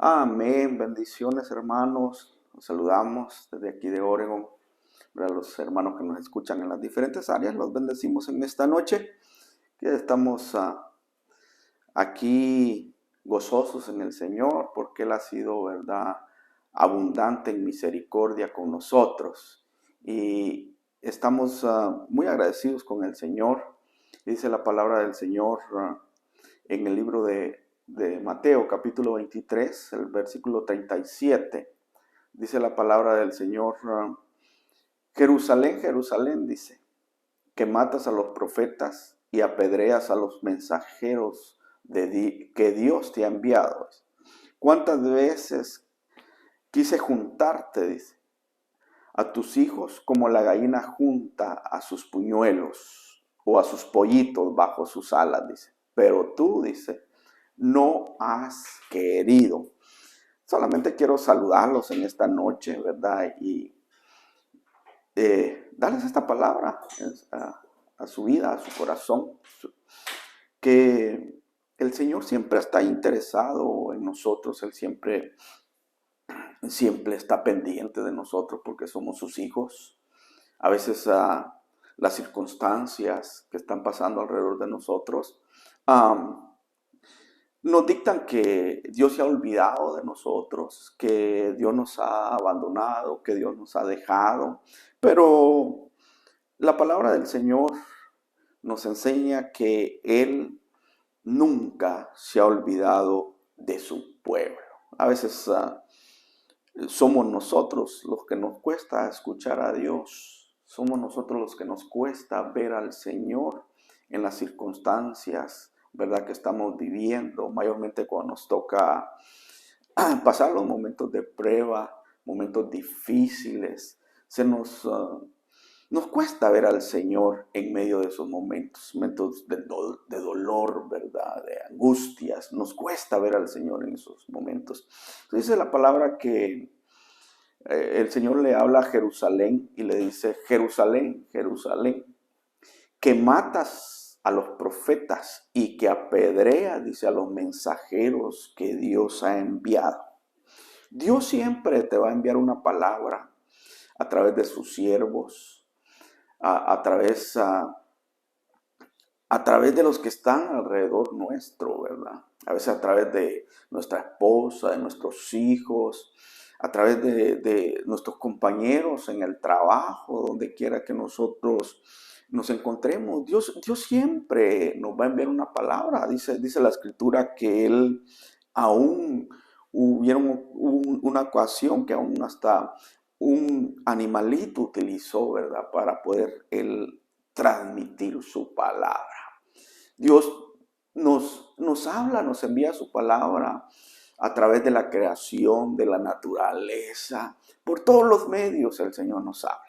Amén, bendiciones hermanos, los saludamos desde aquí de Oregon. A los hermanos que nos escuchan en las diferentes áreas, los bendecimos en esta noche, que estamos aquí gozosos en el Señor, porque Él ha sido, verdad, abundante en misericordia con nosotros. Y estamos muy agradecidos con el Señor. Dice la palabra del Señor en el libro de Mateo, capítulo 23, el versículo 37. Dice la palabra del Señor, Jerusalén, Jerusalén, dice, que matas a los profetas y apedreas a los mensajeros que Dios te ha enviado. ¿Cuántas veces quise juntarte, dice, a tus hijos como la gallina junta a sus puñuelos o a sus pollitos bajo sus alas, dice? Pero tú, dice, no has querido. Solamente quiero saludarlos en esta noche, ¿verdad? Y darles esta palabra a su vida, a su corazón, que el Señor siempre está interesado en nosotros, Él siempre está pendiente de nosotros porque somos sus hijos. A veces las circunstancias que están pasando alrededor de nosotros nos dictan que Dios se ha olvidado de nosotros, que Dios nos ha abandonado, que Dios nos ha dejado. Pero la palabra del Señor nos enseña que Él nunca se ha olvidado de su pueblo. A veces somos nosotros los que nos cuesta escuchar a Dios. Somos nosotros los que nos cuesta ver al Señor en las circunstancias, ¿verdad?, que estamos viviendo, mayormente cuando nos toca pasar los momentos de prueba, momentos difíciles. Nos cuesta ver al Señor en medio de esos momentos de dolor, ¿verdad?, de angustias. Nos cuesta ver al Señor en esos momentos. Entonces dice la palabra que el Señor le habla a Jerusalén y le dice, Jerusalén, Jerusalén, que matas a los profetas y que apedreas, dice, a los mensajeros que Dios ha enviado. Dios siempre te va a enviar una palabra a través de sus siervos, a través de los que están alrededor nuestro, ¿verdad? A veces a través de nuestra esposa, de nuestros hijos, a través de nuestros compañeros en el trabajo, donde quiera que nosotros nos encontremos. Dios siempre nos va a enviar una palabra. Dice la Escritura que Él aún una ocasión que aún hasta un animalito utilizó, ¿verdad?, para poder Él transmitir su palabra. Dios nos habla, nos envía su palabra a través de la creación, de la naturaleza. Por todos los medios el Señor nos habla.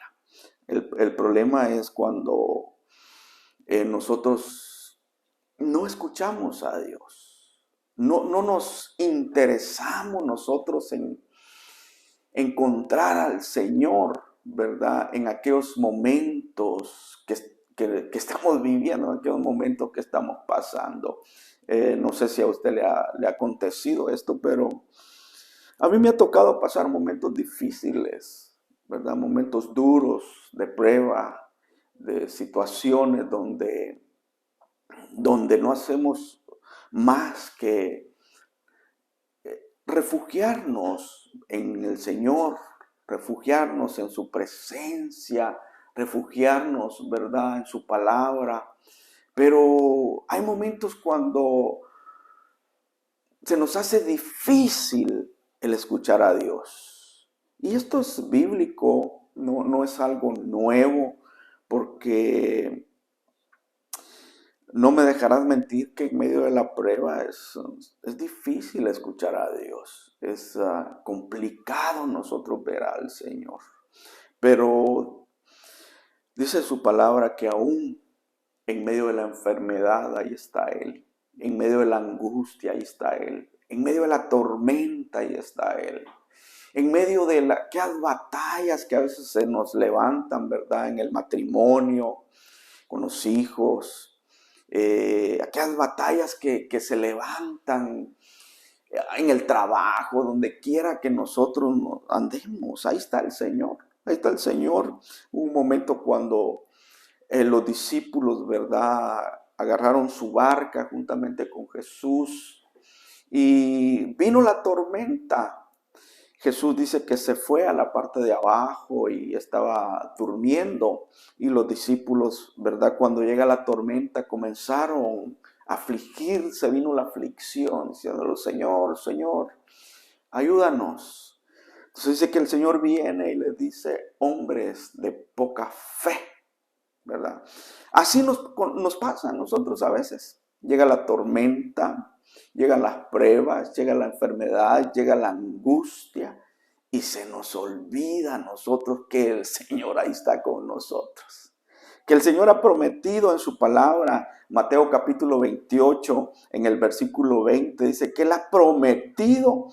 El problema es cuando nosotros no escuchamos a Dios. No nos interesamos nosotros en encontrar al Señor, ¿verdad?, en aquellos momentos que estamos viviendo, en aquellos momentos que estamos pasando. No sé si a usted le ha acontecido esto, pero a mí me ha tocado pasar momentos difíciles, ¿verdad?, momentos duros, de prueba, de situaciones donde no hacemos más que refugiarnos en el Señor, refugiarnos en su presencia, refugiarnos, ¿verdad?, en su palabra. Pero hay momentos cuando se nos hace difícil el escuchar a Dios. Y esto es bíblico, no es algo nuevo, porque no me dejarás mentir que en medio de la prueba es difícil escuchar a Dios. Es complicado nosotros ver al Señor. Pero dice su palabra que aún en medio de la enfermedad, ahí está Él. En medio de la angustia, ahí está Él. En medio de la tormenta, ahí está Él. En medio de aquellas batallas que a veces se nos levantan, ¿verdad?, en el matrimonio, con los hijos. Aquellas batallas que se levantan en el trabajo, donde quiera que nosotros andemos, ahí está el Señor. Ahí está el Señor. Hubo un momento cuando los discípulos, ¿verdad?, agarraron su barca juntamente con Jesús y vino la tormenta. Jesús dice que se fue a la parte de abajo y estaba durmiendo. Y los discípulos, ¿verdad?, cuando llega la tormenta comenzaron a afligirse, vino la aflicción, diciéndole: Señor, Señor, ayúdanos. Entonces dice que el Señor viene y les dice: hombres de poca fe, ¿verdad? Así nos pasa a nosotros a veces. Llega la tormenta, llegan las pruebas, llega la enfermedad, llega la angustia y se nos olvida a nosotros que el Señor ahí está con nosotros. Que el Señor ha prometido en su palabra, Mateo capítulo 28, en el versículo 20, dice que Él ha prometido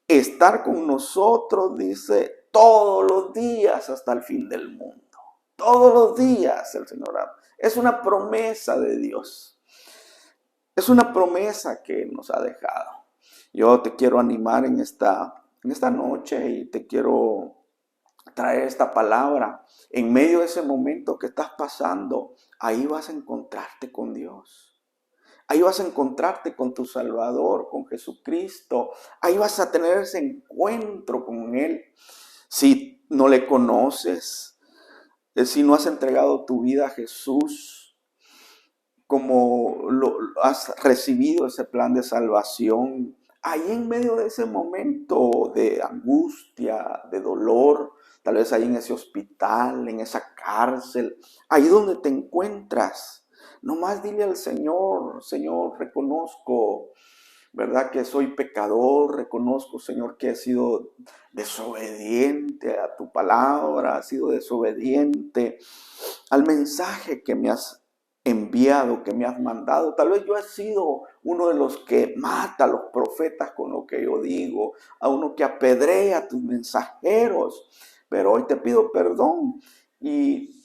estar con nosotros, dice, todos los días hasta el fin del mundo. Todos los días el Señor habla. Es una promesa de Dios. Es una promesa que nos ha dejado. Yo te quiero animar en esta noche y te quiero traer esta palabra. En medio de ese momento que estás pasando, ahí vas a encontrarte con Dios. Ahí vas a encontrarte con tu Salvador, con Jesucristo. Ahí vas a tener ese encuentro con Él. Si no le conoces, si no has entregado tu vida a Jesús, como has recibido ese plan de salvación, ahí en medio de ese momento de angustia, de dolor, tal vez ahí en ese hospital, en esa cárcel, ahí donde te encuentras, nomás dile al Señor: Señor, reconozco, ¿verdad?, que soy pecador, reconozco, Señor, que he sido desobediente a tu palabra, he sido desobediente al mensaje que me has enviado, que me has mandado. Tal vez yo he sido uno de los que mata a los profetas con lo que yo digo, a uno que apedrea a tus mensajeros, pero hoy te pido perdón y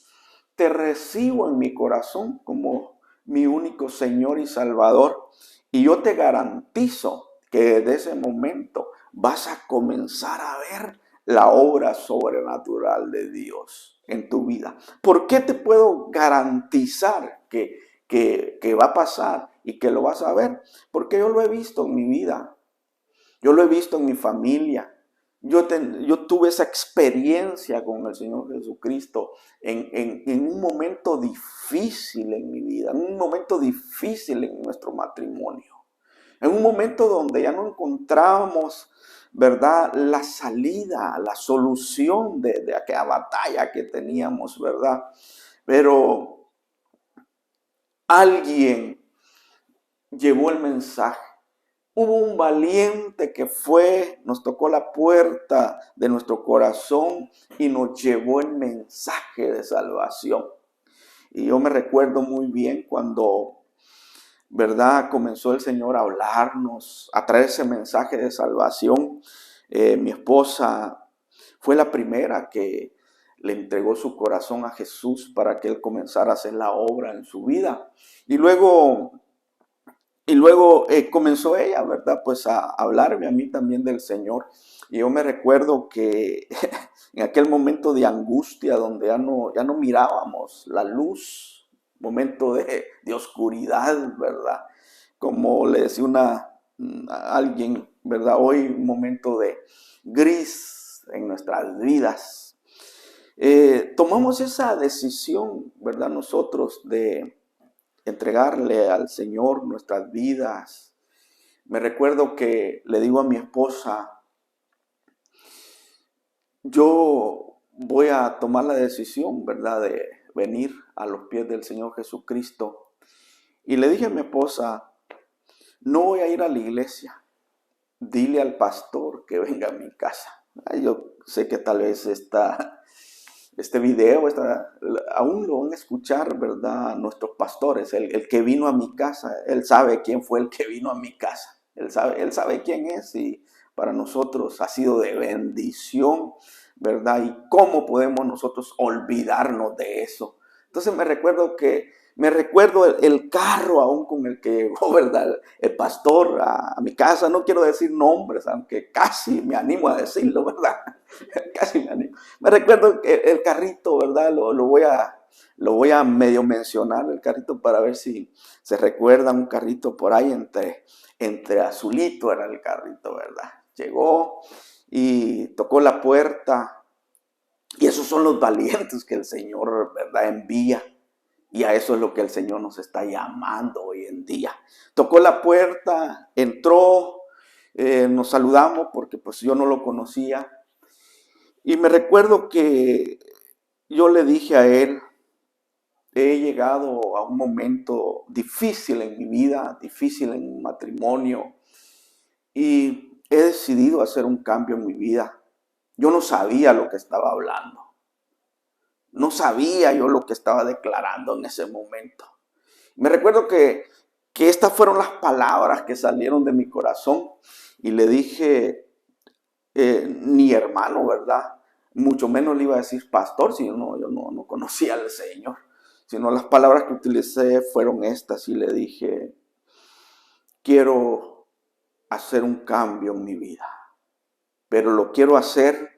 te recibo en mi corazón como mi único Señor y Salvador. Y yo te garantizo que desde ese momento vas a comenzar a ver la obra sobrenatural de Dios en tu vida. ¿Por qué te puedo garantizar que va a pasar y que lo vas a ver? Porque yo lo he visto en mi vida. Yo lo he visto en mi familia. Yo tuve esa experiencia con el Señor Jesucristo en un momento difícil en mi vida, en un momento difícil en nuestro matrimonio, en un momento donde ya no encontrábamos, ¿verdad?, la salida, la solución de aquella batalla que teníamos, ¿verdad? Pero alguien llevó el mensaje. Hubo un valiente que fue, nos tocó la puerta de nuestro corazón y nos llevó el mensaje de salvación. Y yo me recuerdo muy bien cuando, ¿verdad?, comenzó el Señor a hablarnos, a traer ese mensaje de salvación. Mi esposa fue la primera que le entregó su corazón a Jesús para que Él comenzara a hacer la obra en su vida. Y luego comenzó ella, ¿verdad?, pues a hablarme a mí también del Señor. Y yo me recuerdo que en aquel momento de angustia donde ya no mirábamos la luz, momento de oscuridad, ¿verdad? Como le decía a alguien, ¿verdad? Hoy un momento de gris en nuestras vidas. Tomamos esa decisión, ¿verdad?, nosotros de entregarle al Señor nuestras vidas. Me recuerdo que le digo a mi esposa: yo voy a tomar la decisión, ¿verdad?, de venir a los pies del Señor Jesucristo. Y le dije a mi esposa: no voy a ir a la iglesia, dile al pastor que venga a mi casa. Yo sé que tal vez este video aún lo van a escuchar, ¿verdad?, nuestros pastores. El que vino a mi casa, él sabe quién fue el que vino a mi casa. Él sabe quién es, y para nosotros ha sido de bendición, ¿verdad? Y cómo podemos nosotros olvidarnos de eso. Entonces me recuerdo que Me recuerdo el carro aún con el que llegó, ¿verdad? El pastor a mi casa. No quiero decir nombres, aunque casi me animo a decirlo, ¿verdad? Casi me animo. Me recuerdo el carrito, ¿verdad? Lo voy a medio mencionar, el carrito, para ver si se recuerda. Un carrito por ahí entre azulito era el carrito, ¿verdad? Llegó y tocó la puerta. Y esos son los valientes que el Señor, ¿verdad?, envía. Y a eso es lo que el Señor nos está llamando hoy en día. Tocó la puerta, entró, nos saludamos porque pues yo no lo conocía. Y me recuerdo que yo le dije a él, he llegado a un momento difícil en mi vida, difícil en mi matrimonio, y he decidido hacer un cambio en mi vida. Yo no sabía lo que estaba hablando. No sabía yo lo que estaba declarando en ese momento. Me recuerdo que estas fueron las palabras que salieron de mi corazón. Y le dije, ni hermano, ¿verdad? Mucho menos le iba a decir pastor, si yo no conocía al Señor. Sino las palabras que utilicé fueron estas. Y le dije, quiero hacer un cambio en mi vida. Pero lo quiero hacer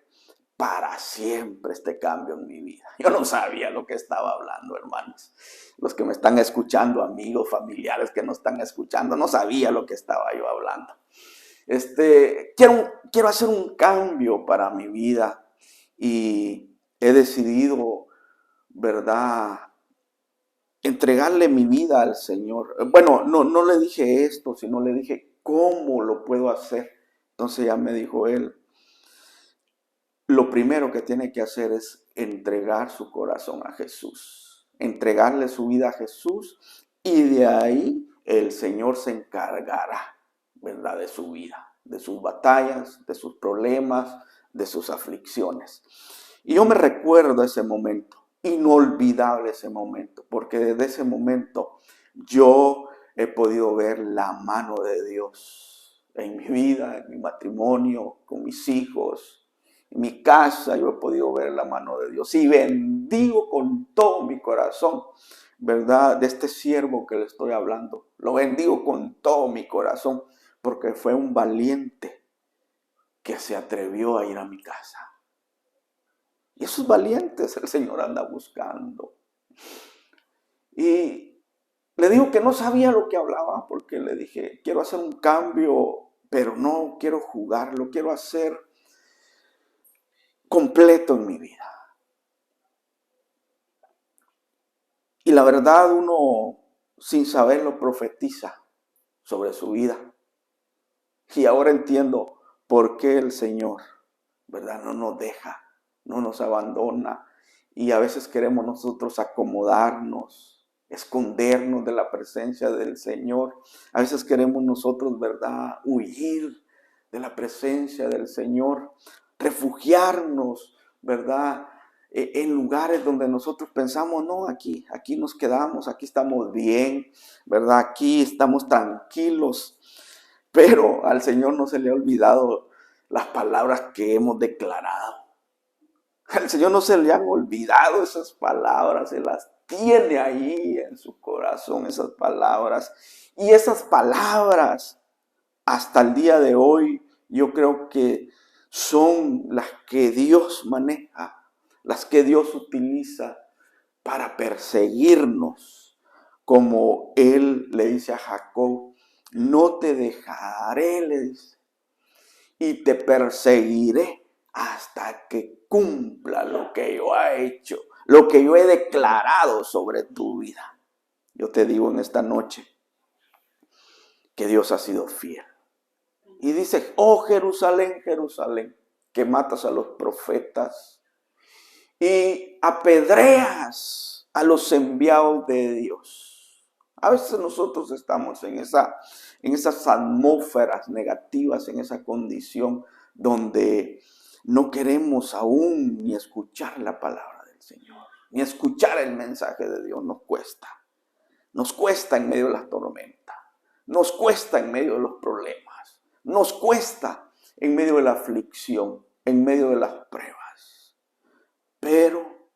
para siempre, este cambio en mi vida. Yo no sabía lo que estaba hablando, hermanos. Los que me están escuchando, amigos, familiares que nos están escuchando, no sabía lo que estaba yo hablando. Quiero hacer un cambio para mi vida y he decidido, ¿verdad?, entregarle mi vida al Señor. Bueno, no le dije esto, sino le dije, ¿cómo lo puedo hacer? Entonces ya me dijo él, lo primero que tiene que hacer es entregar su corazón a Jesús, entregarle su vida a Jesús y de ahí el Señor se encargará, ¿verdad?, de su vida, de sus batallas, de sus problemas, de sus aflicciones. Y yo me recuerdo ese momento, inolvidable ese momento, porque desde ese momento yo he podido ver la mano de Dios en mi vida, en mi matrimonio, con mis hijos. En mi casa yo he podido ver la mano de Dios y bendigo con todo mi corazón, ¿verdad?, de este siervo que le estoy hablando. Lo bendigo con todo mi corazón porque fue un valiente que se atrevió a ir a mi casa. Y esos valientes el Señor anda buscando. Y le digo que no sabía lo que hablaba porque le dije, quiero hacer un cambio, pero no quiero jugar, lo quiero hacer completo en mi vida. Y la verdad uno sin saberlo profetiza sobre su vida. Y ahora entiendo por qué el Señor, ¿verdad?, no nos deja, no nos abandona. Y a veces queremos nosotros acomodarnos, escondernos de la presencia del Señor. A veces queremos nosotros, ¿verdad?, huir de la presencia del Señor, refugiarnos, ¿verdad?, en lugares donde nosotros pensamos, no, aquí nos quedamos, aquí estamos bien, ¿verdad? Aquí estamos tranquilos. Pero al Señor no se le ha olvidado las palabras que hemos declarado. Al Señor no se le han olvidado esas palabras, se las tiene ahí en su corazón, esas palabras. Y esas palabras, hasta el día de hoy, yo creo que son las que Dios maneja, las que Dios utiliza para perseguirnos, como Él le dice a Jacob, no te dejaré, le dice, y te perseguiré hasta que cumpla lo que yo he hecho, lo que yo he declarado sobre tu vida. Yo te digo en esta noche que Dios ha sido fiel. Y dice, oh Jerusalén, Jerusalén, que matas a los profetas y apedreas a los enviados de Dios. A veces nosotros estamos en esas atmósferas negativas, en esa condición donde no queremos aún ni escuchar la palabra del Señor, ni escuchar el mensaje de Dios. Nos cuesta. Nos cuesta en medio de las tormentas. Nos cuesta en medio de los problemas. Nos cuesta en medio de la aflicción, en medio de las pruebas. Pero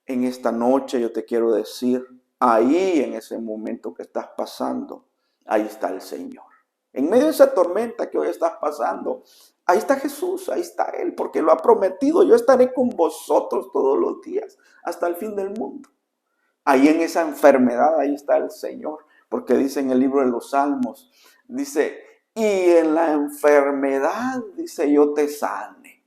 en esta noche yo te quiero decir ahí en ese momento que estás pasando, ahí está el Señor. En medio de esa tormenta que hoy estás pasando, ahí está Jesús, ahí está Él, porque lo ha prometido. Yo estaré con vosotros todos los días, hasta el fin del mundo. Ahí en esa enfermedad, ahí está el Señor, porque dice en el libro de los Salmos, dice, y en la enfermedad, dice, yo te sane.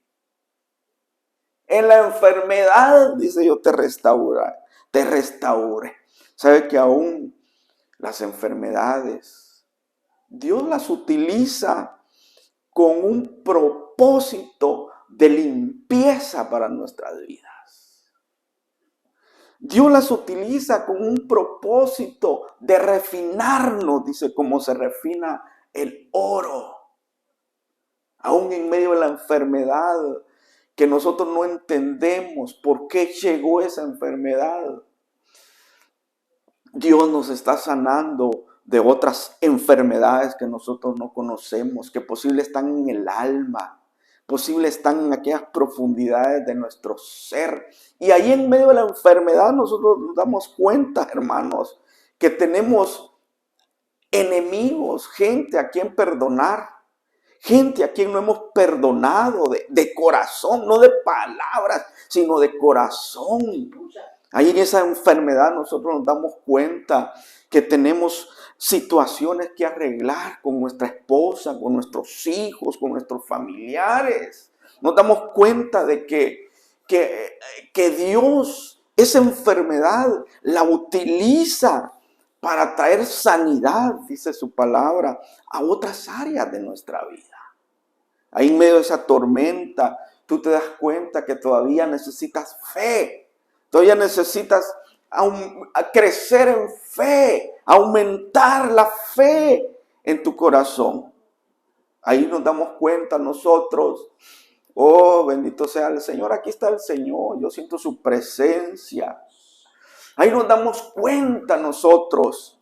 En la enfermedad, dice, yo te restauraré, te restaure. ¿Sabe que aún las enfermedades, Dios las utiliza con un propósito de limpieza para nuestras vidas? Dios las utiliza con un propósito de refinarnos, dice, como se refina el oro. Aún en medio de la enfermedad, que nosotros no entendemos por qué llegó esa enfermedad, Dios nos está sanando de otras enfermedades que nosotros no conocemos, que posible están en el alma, posible están en aquellas profundidades de nuestro ser. Y ahí en medio de la enfermedad nosotros nos damos cuenta, hermanos, que tenemos enemigos, gente a quien perdonar, gente a quien no hemos perdonado de corazón, no de palabras, sino de corazón. Ahí en esa enfermedad nosotros nos damos cuenta que tenemos situaciones que arreglar con nuestra esposa, con nuestros hijos, con nuestros familiares. Nos damos cuenta de que Dios esa enfermedad la utiliza para traer sanidad, dice su palabra, a otras áreas de nuestra vida. Ahí en medio de esa tormenta, tú te das cuenta que todavía necesitas fe. Todavía necesitas crecer en fe, aumentar la fe en tu corazón. Ahí nos damos cuenta nosotros, oh, bendito sea el Señor, aquí está el Señor, yo siento su presencia. Ahí nos damos cuenta nosotros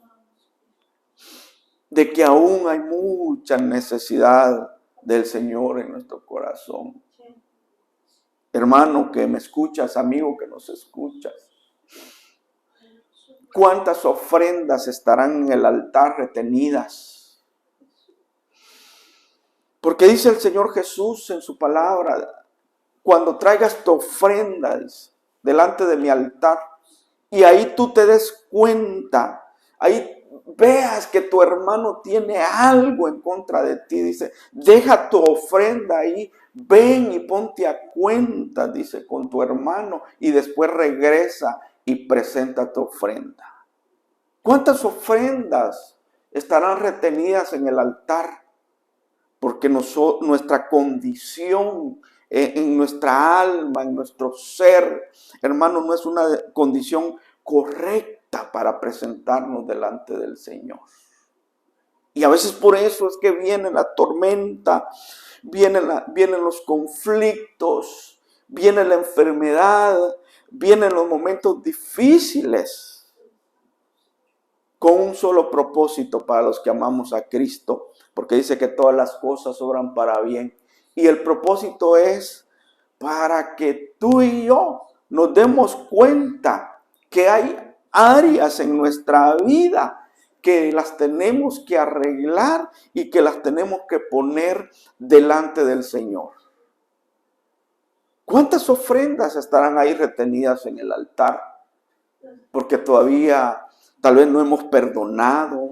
de que aún hay mucha necesidad del Señor en nuestro corazón. Hermano que me escuchas, amigo que nos escuchas, ¿cuántas ofrendas estarán en el altar retenidas? Porque dice el Señor Jesús en su palabra, cuando traigas tu ofrenda delante de mi altar, y ahí tú te des cuenta, ahí veas que tu hermano tiene algo en contra de ti, dice, deja tu ofrenda ahí, ven y ponte a cuenta, dice, con tu hermano, y después regresa y presenta tu ofrenda. ¿Cuántas ofrendas estarán retenidas en el altar? Porque nuestra condición en nuestra alma, en nuestro ser, hermano, no es una condición correcta para presentarnos delante del Señor. Y a veces por eso es que viene la tormenta, vienen los conflictos, viene la enfermedad, vienen los momentos difíciles, con un solo propósito para los que amamos a Cristo, porque dice que todas las cosas obran para bien. Y el propósito es para que tú y yo nos demos cuenta que hay áreas en nuestra vida que las tenemos que arreglar y que las tenemos que poner delante del Señor. ¿Cuántas ofrendas estarán ahí retenidas en el altar? Porque todavía tal vez no hemos perdonado,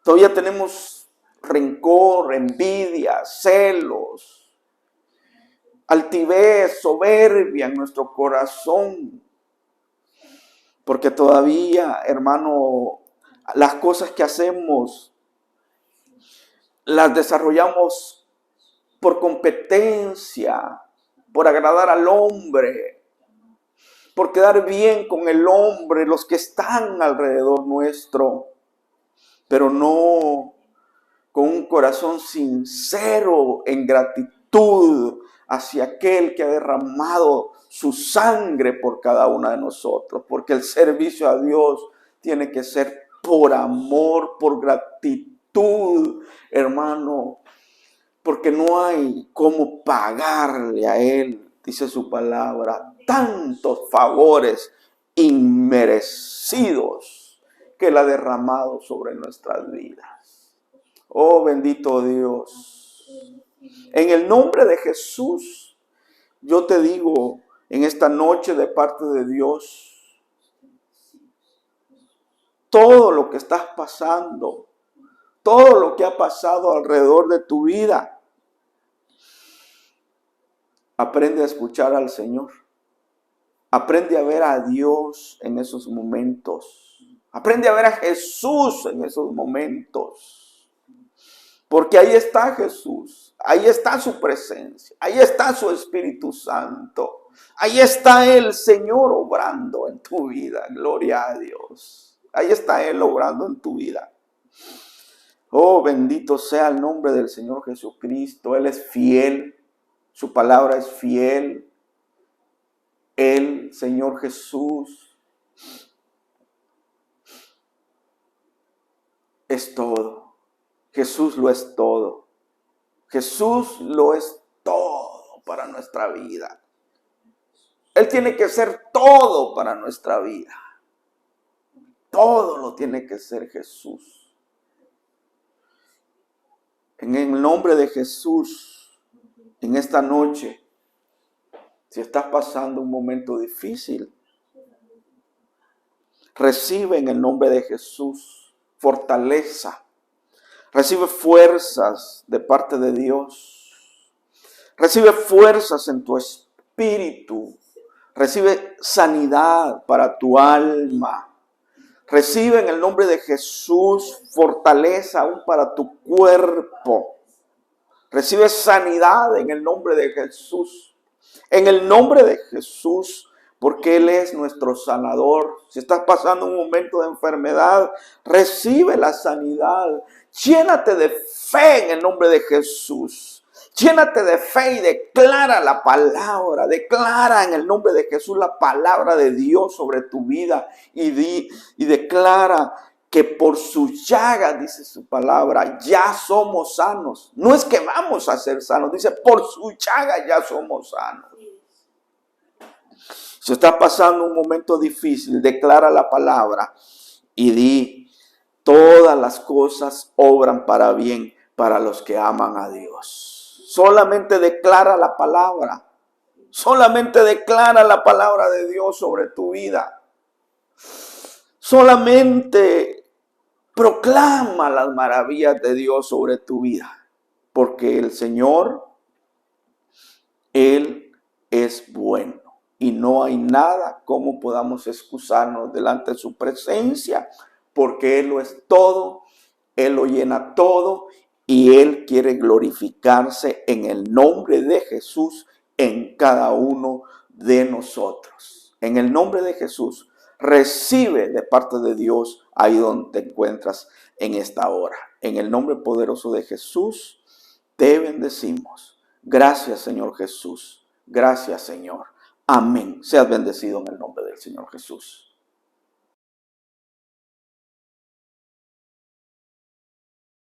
todavía tenemos rencor, envidia, celos, altivez, soberbia en nuestro corazón. Porque todavía, hermano, las cosas que hacemos las desarrollamos por competencia, por agradar al hombre, por quedar bien con el hombre, los que están alrededor nuestro, pero no con un corazón sincero en gratitud hacia aquel que ha derramado su sangre por cada una de nosotros, porque el servicio a Dios tiene que ser por amor, por gratitud, hermano, porque no hay cómo pagarle a Él, dice su palabra, tantos favores inmerecidos que Él ha derramado sobre nuestras vidas. Oh, bendito Dios. En el nombre de Jesús, yo te digo en esta noche de parte de Dios, todo lo que estás pasando, todo lo que ha pasado alrededor de tu vida, aprende a escuchar al Señor. Aprende a ver a Dios en esos momentos. Aprende a ver a Jesús en esos momentos. Porque ahí está Jesús. Ahí está su presencia. Ahí está su Espíritu Santo. Ahí está el Señor obrando en tu vida. Gloria a Dios. Ahí está Él obrando en tu vida. Oh, bendito sea el nombre del Señor Jesucristo. Él es fiel. Su palabra es fiel. El Señor Jesús es todo. Jesús lo es todo. Jesús lo es todo para nuestra vida. Él tiene que ser todo para nuestra vida. Todo lo tiene que ser Jesús. En el nombre de Jesús, en esta noche, si estás pasando un momento difícil, recibe en el nombre de Jesús fortaleza. Recibe fuerzas de parte de Dios. Recibe fuerzas en tu espíritu. Recibe sanidad para tu alma. Recibe en el nombre de Jesús fortaleza aún para tu cuerpo. Recibe sanidad en el nombre de Jesús. En el nombre de Jesús, porque Él es nuestro sanador. Si estás pasando un momento de enfermedad, recibe la sanidad. Llénate de fe en el nombre de Jesús. Llénate de fe y declara la palabra. Declara en el nombre de Jesús la palabra de Dios sobre tu vida. Y declara que por su llaga, dice su palabra, ya somos sanos. No es que vamos a ser sanos, dice por su llaga ya somos sanos. Si estás pasando un momento difícil, declara la palabra y di, todas las cosas obran para bien para los que aman a Dios. Solamente declara la palabra. Solamente declara la palabra de Dios sobre tu vida. Solamente proclama las maravillas de Dios sobre tu vida. Porque el Señor, Él es bueno. Y no hay nada como podamos excusarnos delante de su presencia, porque Él lo es todo, Él lo llena todo y Él quiere glorificarse en el nombre de Jesús en cada uno de nosotros. En el nombre de Jesús, recibe de parte de Dios ahí donde te encuentras en esta hora. En el nombre poderoso de Jesús, te bendecimos. Gracias, Señor Jesús. Gracias, Señor. Amén. Seas bendecido en el nombre del Señor Jesús.